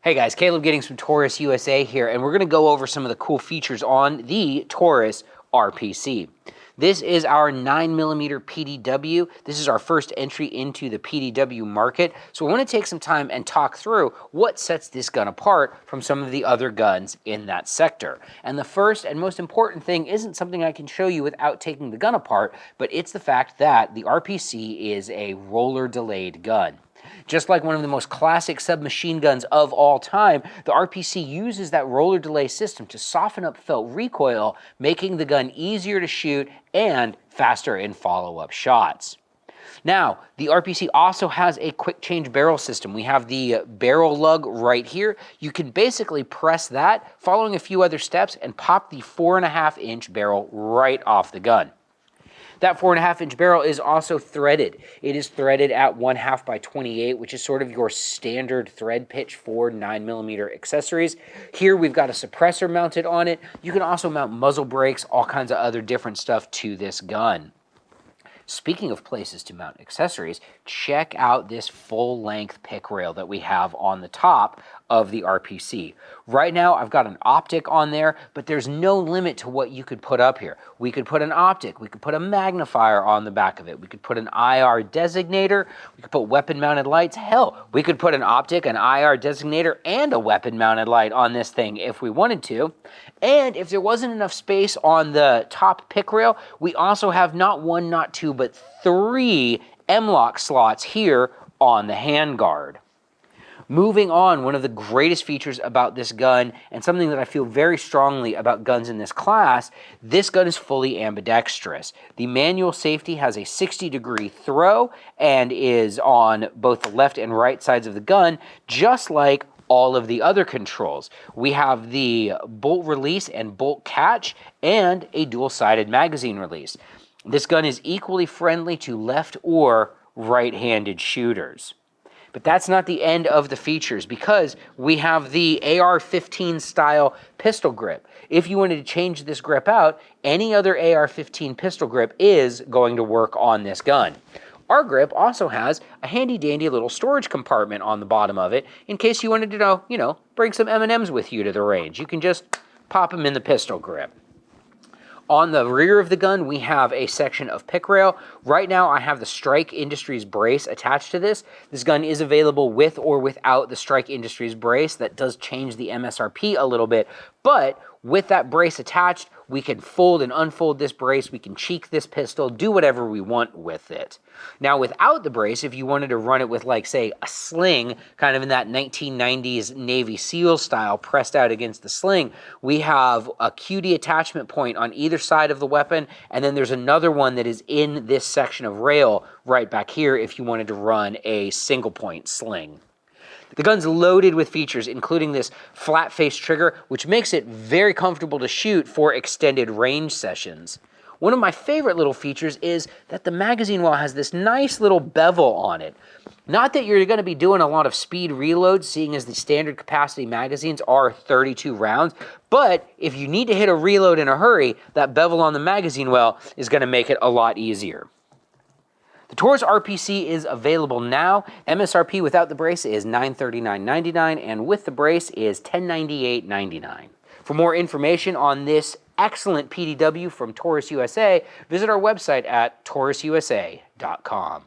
Hey guys, Caleb Giddings from Taurus USA here, and we're going to go over some of the cool features on the Taurus RPC. This is our 9mm PDW. This is our first entry into the PDW market, so I want to take some time and talk through what sets this gun apart from some of the other guns in that sector. And the first and most important thing isn't something I can show you without taking the gun apart, but it's the fact that the RPC is a roller-delayed gun. Just like one of the most classic submachine guns of all time, the RPC uses that roller delay system to soften up felt recoil, making the gun easier to shoot and faster in follow-up shots. Now, the RPC also has a quick change barrel system. We have the barrel lug right here. You can basically press that, following a few other steps, and pop the 4.5-inch barrel right off the gun. That 4.5-inch barrel is also threaded. It is threaded at 1/2 by 28, which is sort of your standard thread pitch for 9mm accessories. Here we've got a suppressor mounted on it. You can also mount muzzle brakes, all kinds of other different stuff to this gun. Speaking of places to mount accessories, check out this full-length pick rail that we have on the top of the RPC. Right now, I've got an optic on there, but there's no limit to what you could put up here. We could put an optic, we could put a magnifier on the back of it, we could put an IR designator, we could put weapon-mounted lights. Hell, we could put an optic, an IR designator, and a weapon-mounted light on this thing if we wanted to. And if there wasn't enough space on the top pick rail, we also have not one, not two, but 3 M-LOK slots here on the handguard. Moving on, one of the greatest features about this gun, and something that I feel very strongly about guns in this class, this gun is fully ambidextrous. The manual safety has a 60-degree throw and is on both the left and right sides of the gun, just like all of the other controls. We have the bolt release and bolt catch and a dual-sided magazine release. This gun is equally friendly to left or right-handed shooters. But that's not the end of the features, because we have the AR-15 style pistol grip. If you wanted to change this grip out, any other AR-15 pistol grip is going to work on this gun. Our grip also has a handy-dandy little storage compartment on the bottom of it in case you wanted to, bring some M&Ms with you to the range. You can just pop them in the pistol grip. On the rear of the gun, we have a section of pick rail. Right now, I have the Strike Industries brace attached to this. This gun is available with or without the Strike Industries brace. That does change the MSRP a little bit, but with that brace attached, we can fold and unfold this brace, we can cheek this pistol, do whatever we want with it. Now, without the brace, if you wanted to run it with, like, say, a sling, kind of in that 1990s Navy SEAL style, pressed out against the sling, we have a QD attachment point on either side of the weapon, and then there's another one that is in this section of rail right back here if you wanted to run a single-point sling. The gun's loaded with features, including this flat-face trigger, which makes it very comfortable to shoot for extended range sessions. One of my favorite little features is that the magazine well has this nice little bevel on it. Not that you're going to be doing a lot of speed reloads, seeing as the standard capacity magazines are 32 rounds, but if you need to hit a reload in a hurry, that bevel on the magazine well is going to make it a lot easier. The Taurus RPC is available now. MSRP without the brace is $939.99, and with the brace is $1098.99. For more information on this excellent PDW from Taurus USA, visit our website at taurususa.com.